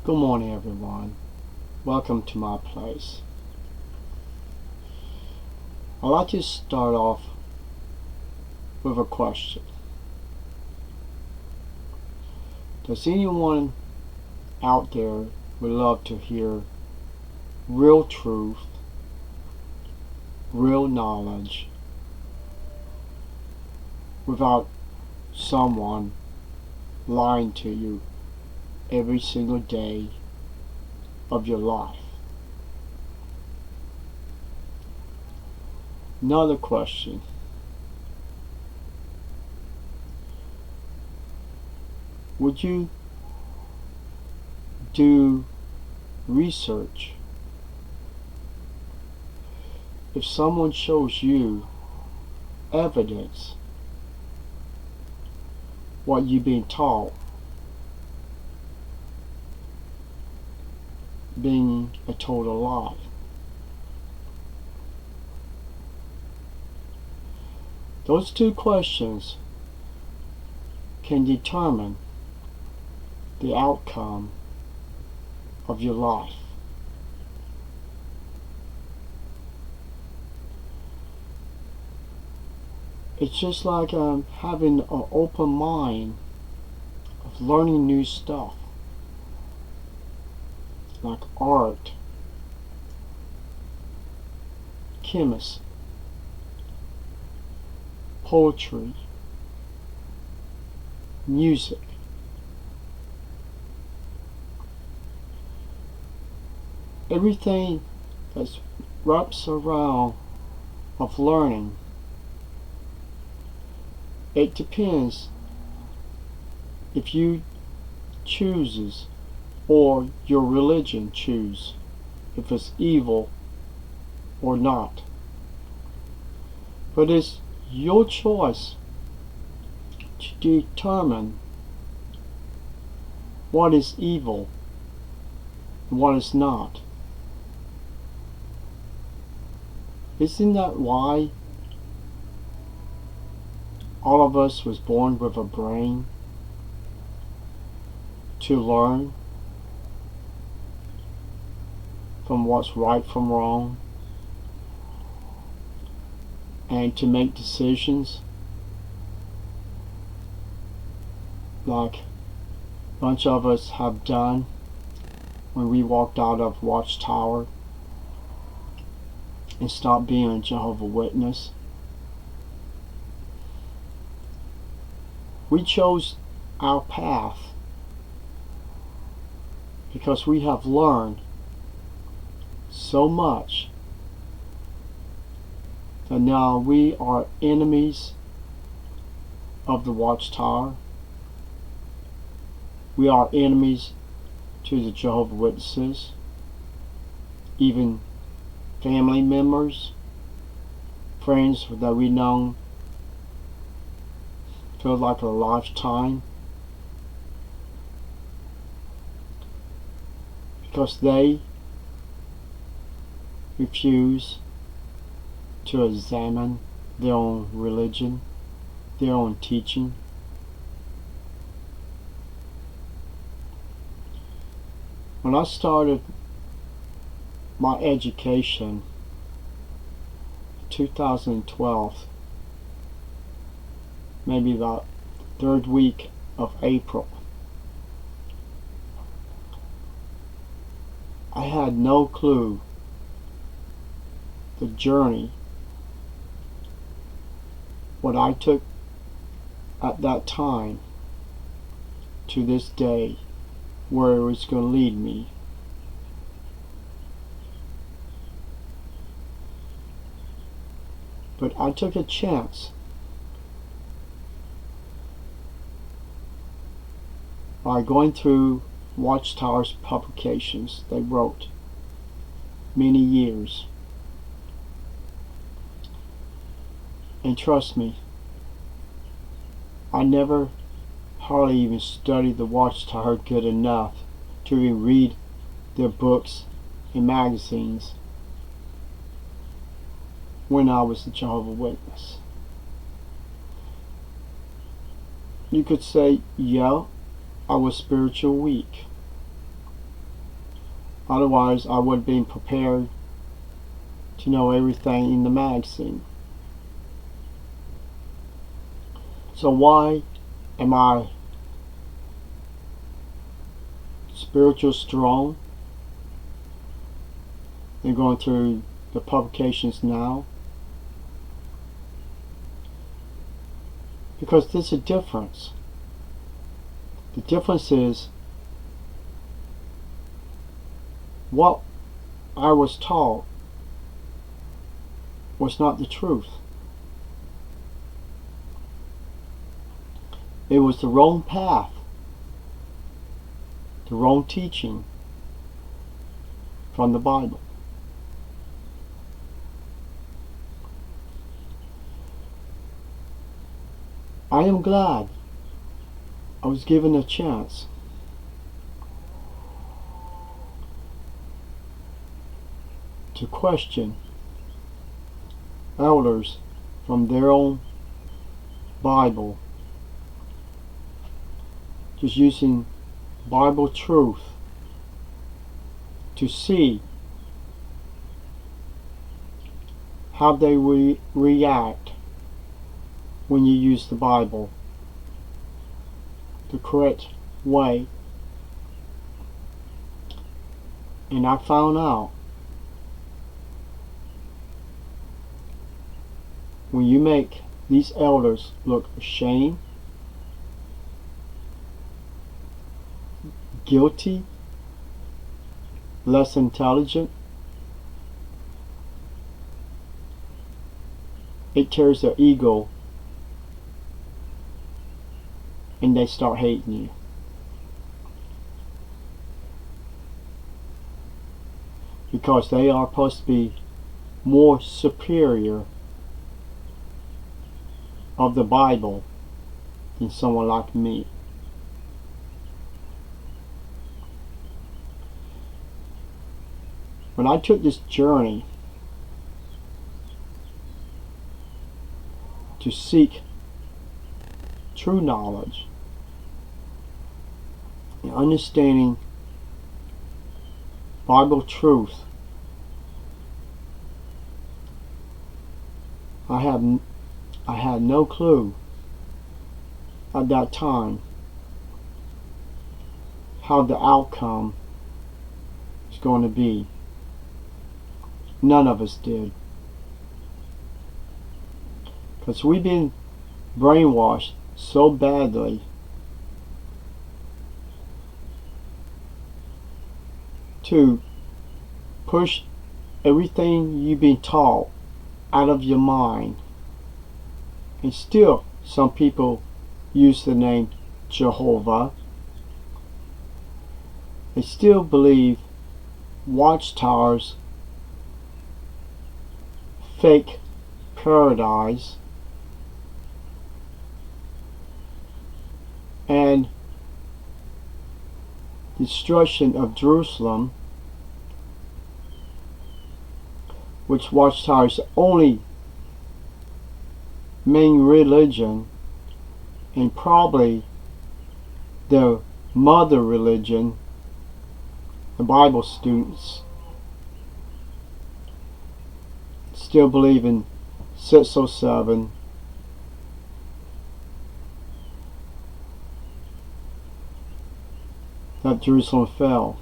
Good morning, everyone. Welcome to my place. I'd like to start off with a question. Does anyone out there would love to hear real truth, real knowledge, without someone lying to you every single day of your life? Another question. Would you do research if someone shows you evidence what you've been taught being a total lie? Those two questions can determine the outcome of your life. It's just like having an open mind of learning new stuff, like art, chemistry, poetry, music. Everything that wraps around of learning, it depends if you chooses or your religion choose if it's evil or not. But it's your choice to determine what is evil and what is not. Isn't that why all of us was born with a brain to learn from what's right from wrong and to make decisions like a bunch of us have done when we walked out of Watchtower and stopped being a Jehovah Witness? We chose our path because we have learned so much that now we are enemies of the Watchtower. We are enemies to the Jehovah Witnesses, even family members, friends that we known feel like a lifetime, because they refuse to examine their own religion, their own teaching. When I started my education in 2012, maybe the third week of April, I had no clue the journey what I took at that time to this day, where it was going to lead me. But I took a chance by going through Watchtower's publications they wrote many years. And trust me, I never hardly even studied the Watchtower good enough to even read their books and magazines when I was a Jehovah Witness. You could say, yeah, I was spiritual weak. Otherwise, I would have been prepared to know everything in the magazine. So why am I spiritual strong and going through the publications now? Because there's a difference. The difference is what I was taught was not the truth. It was the wrong path, the wrong teaching from the Bible. I am glad I was given a chance to question elders from their own Bible, just using Bible truth to see how they react when you use the Bible the correct way. And I found out when you make these elders look ashamed, guilty, less intelligent, it tears their ego and they start hating you. Because they are supposed to be more superior of the Bible than someone like me. When I took this journey to seek true knowledge and understanding Bible truth, I had no clue at that time how the outcome was going to be. None of us did. Because we've been brainwashed so badly to push everything you've been taught out of your mind. And still, some people use the name Jehovah. They still believe watchtowers, fake paradise, and destruction of Jerusalem, which watchtower is the only main religion and probably the mother religion. The Bible students still believe in 607, that Jerusalem fell.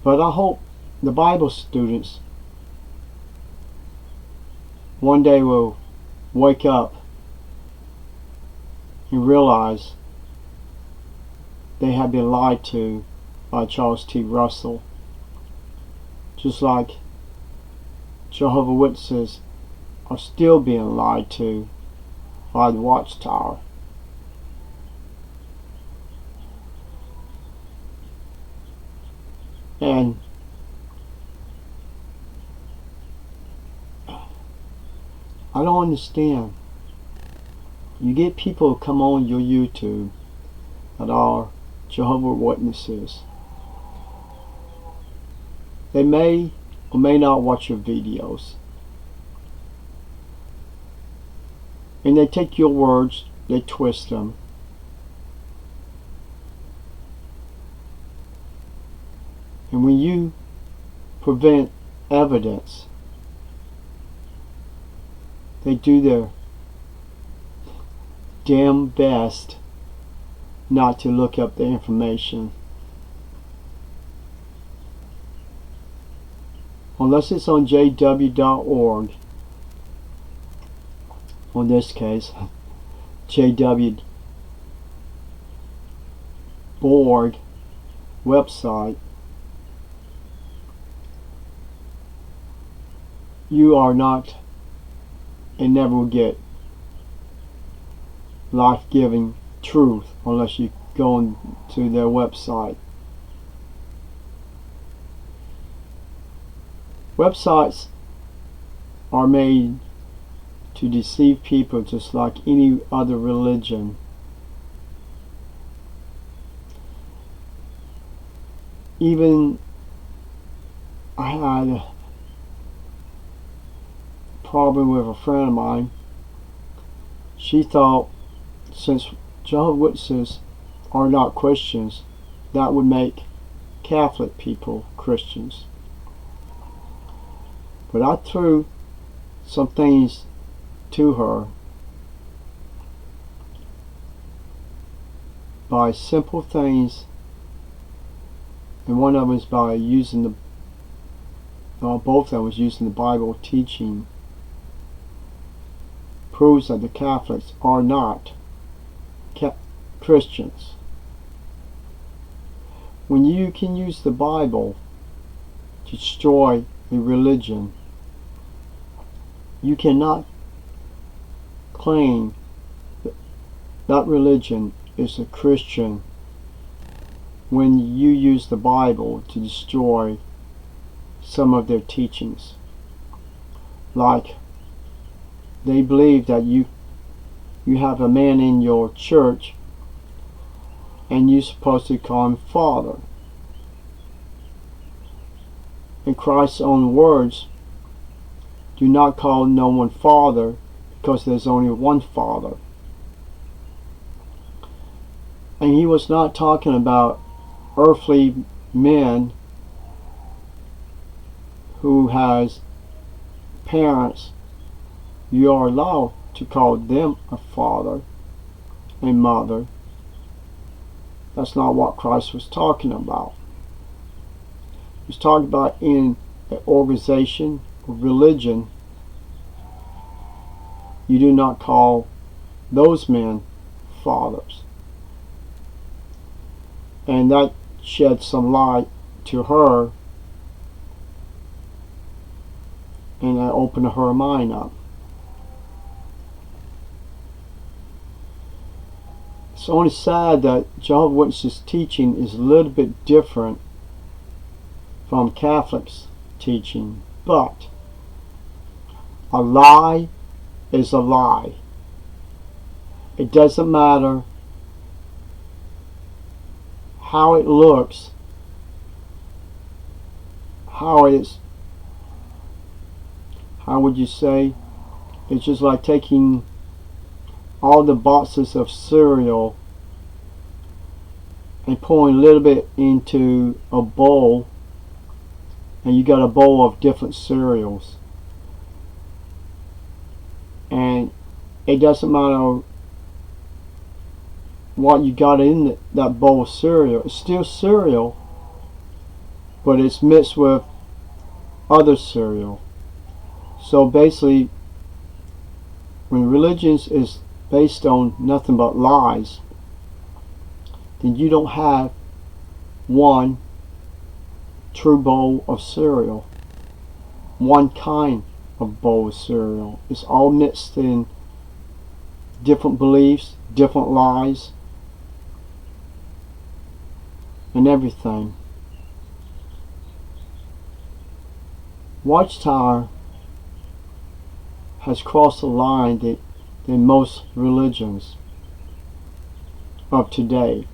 But I hope the Bible students one day will wake up and realize they have been lied to by Charles T. Russell, just like Jehovah's Witnesses are still being lied to by the Watchtower. And I don't understand. You get people who come on your YouTube that are Jehovah's Witnesses. They may or may not watch your videos. And they take your words they twist them. And when you prevent evidence, they do their damn best not to look up the information. Unless it's on jw.org, in this case, jw.org website, you are not and never will get life-giving truth unless you go into their website. Websites are made to deceive people just like any other religion. Even I had a problem with a friend of mine. She thought since Jehovah's Witnesses are not Christians, that would make Catholic people Christians. But I threw some things to her by simple things, and one of them is by using the both of them was using the Bible teaching, proves that the Catholics are not Christians. When you can use the Bible to destroy a religion, you cannot claim that that religion is a Christian when you use the Bible to destroy some of their teachings. Like they believe that you have a man in your church and you're supposed to call him Father. In Christ's own words, do not call no one Father, because there's only one Father. And he was not talking about earthly men who has parents. You are allowed to call them a father and mother. That's not what Christ was talking about. He was talking about in an organization or religion, you do not call those men fathers. And that shed some light to her, and that opened her mind up. It's only sad that Jehovah's Witnesses teaching is a little bit different from Catholics' teaching, but a lie is a lie. It doesn't matter how it looks, how it's, how would you say, it's just like taking all the boxes of cereal and pouring a little bit into a bowl, and you got a bowl of different cereals, and it doesn't matter what you got in that bowl of cereal. It's still cereal, but it's mixed with other cereal. So basically, when religion is based on nothing but lies, then you don't have one true bowl of cereal, one kind of bowl of cereal. It's all mixed in different beliefs, different lies, and everything. Watchtower has crossed the line than most religions of today.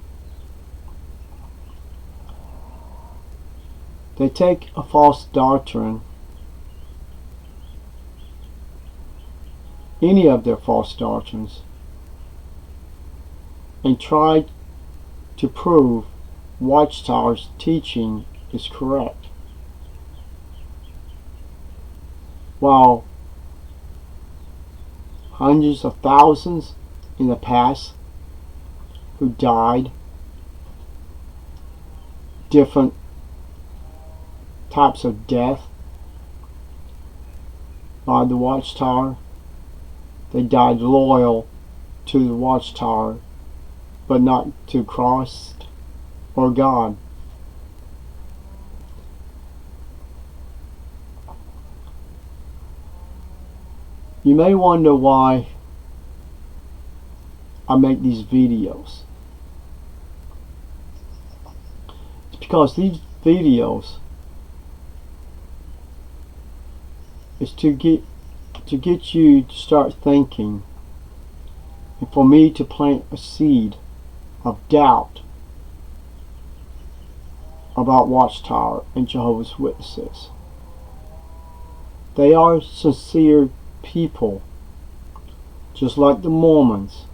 They take a false doctrine, any of their false doctrines, and try to prove Watchtower's teaching is correct. While hundreds of thousands in the past who died, different types of death by the Watchtower, they died loyal to the Watchtower, but not to Christ or God. You may wonder why I make these videos. It's because these videos is to get you to start thinking, and for me to plant a seed of doubt about Watchtower and Jehovah's Witnesses. They are sincere people, just like the Mormons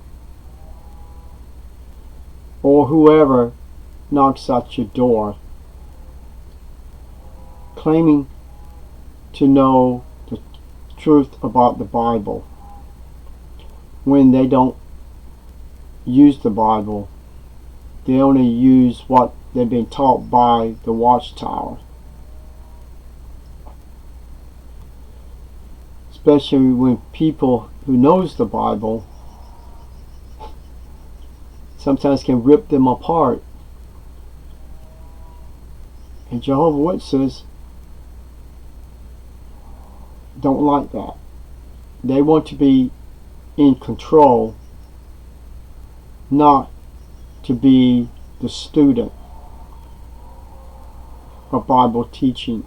or whoever knocks at your door claiming to know the truth about the Bible when they don't use the Bible. They only use what they've been taught by the Watchtower. Especially when people who knows the Bible sometimes can rip them apart. And Jehovah's Witnesses don't like that. They want to be in control, not to be the student of Bible teaching.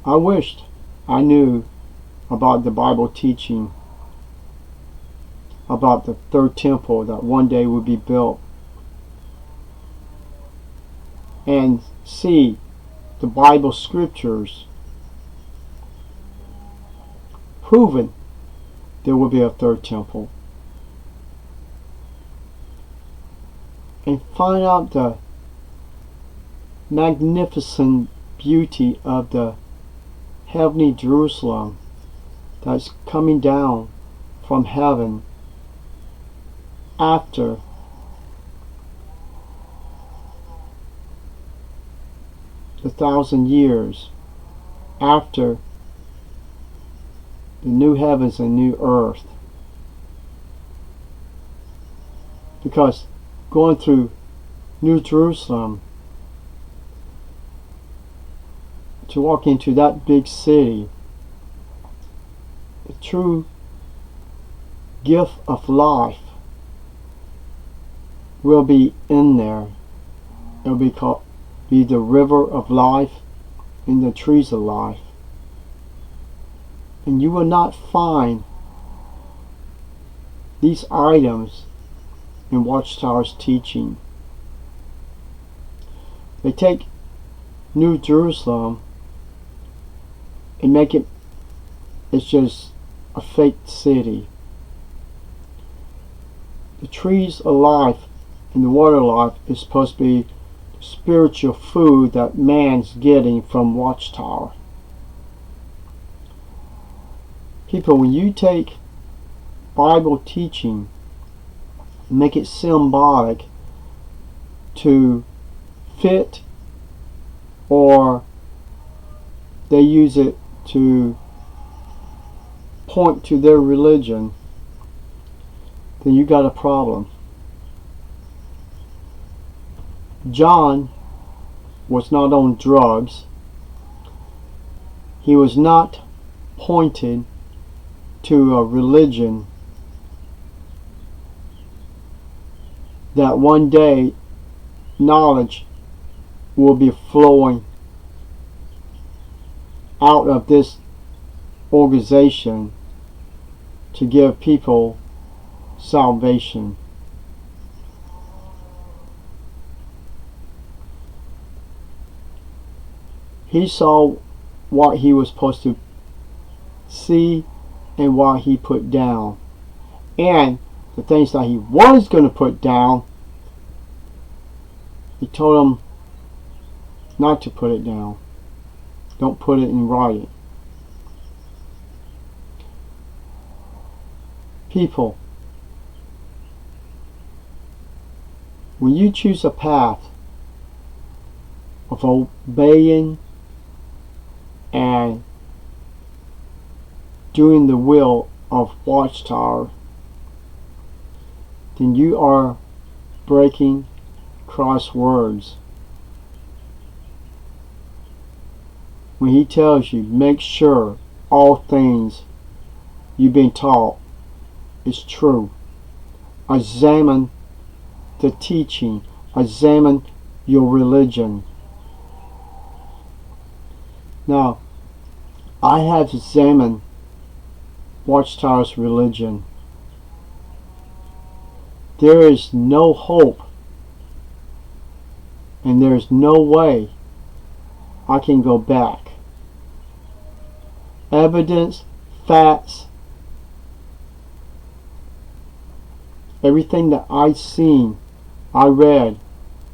I wished I knew about the Bible teaching about the third temple that one day would be built, and see the Bible scriptures proving there will be a third temple, and find out the magnificent beauty of the heavenly Jerusalem that's coming down from heaven after the 1,000 years, after the new heavens and new earth. Because going through New Jerusalem, to walk into that big city, the true gift of life will be in there. It will be the river of life and the trees of life. And you will not find these items in Watchtower's teaching. They take New Jerusalem and make it's just a fake city. The trees of life and the water of life is supposed to be spiritual food that man's getting from Watchtower. People, when you take Bible teaching and make it symbolic to fit, or they use it to point to their religion, then you got a problem. John was not on drugs. He was not pointed to a religion that one day knowledge will be flowing out of this organization to give people salvation. He saw what he was supposed to see and what he put down. And the things that he was going to put down, he told them not to put it down. Don't put it in writing. People, when you choose a path of obeying and doing the will of Watchtower, then you are breaking Christ's words. When he tells you, make sure all things you've been taught is true. Examine the teaching. Examine your religion. Now, I have examined Watchtower's religion. There is no hope, and there is no way I can go back. Evidence, facts, everything that I've seen, I read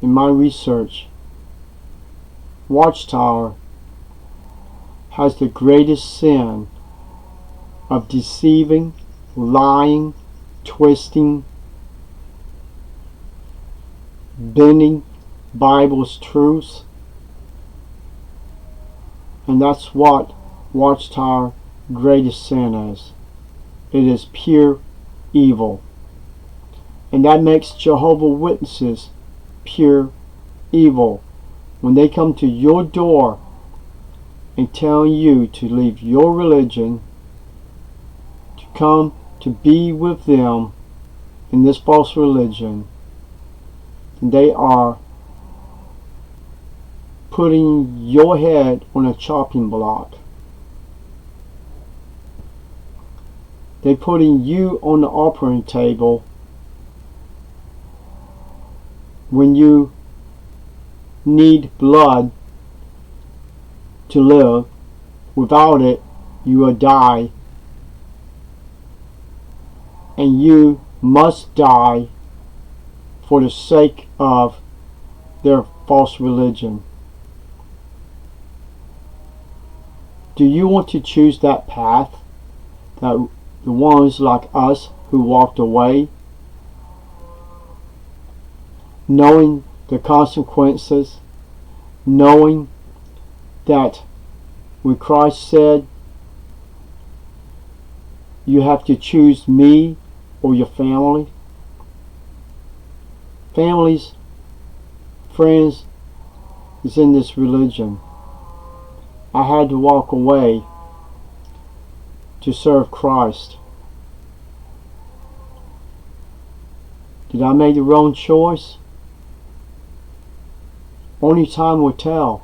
in my research, Watchtower has the greatest sin of deceiving, lying, twisting, bending Bible's truths. And that's what Watchtower greatest sin is. It is pure evil. And that makes Jehovah Witnesses pure evil. When they come to your door and tell you to leave your religion, to come to be with them in this false religion, they are putting your head on a chopping block. They're putting you on the operating table when you need blood to live. Without it, you will die. And you must die for the sake of their false religion. Do you want to choose that path? That the ones like us who walked away, knowing the consequences, knowing that when Christ said, you have to choose me or your family. Families, friends, is in this religion. I had to walk away to serve Christ. Did I make the wrong choice? Only time will tell.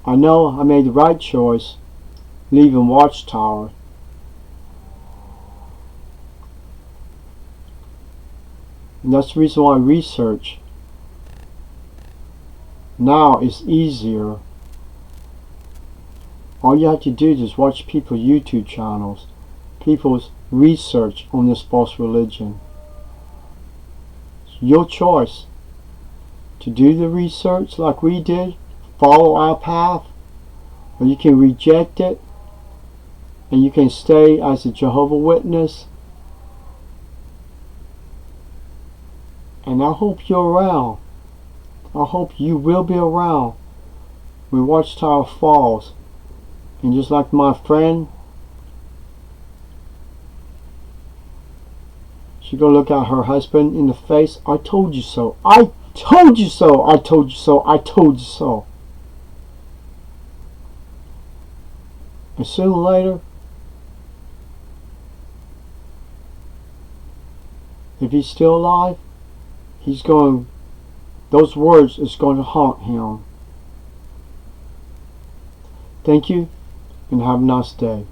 I know I made the right choice leaving Watchtower. And that's the reason why research now is easier. All you have to do is watch people's YouTube channels, people's research on this false religion. It's your choice to do the research like we did, follow our path, or you can reject it and you can stay as a Jehovah Witness. And I hope you're around. I hope you will be around when Watchtower falls. And just like my friend, she go look at her husband in the face. I told you so. I told you so. I told you so. I told you so. And sooner or later, if he's still alive, those words is going to haunt him. Thank you, and have a nice day.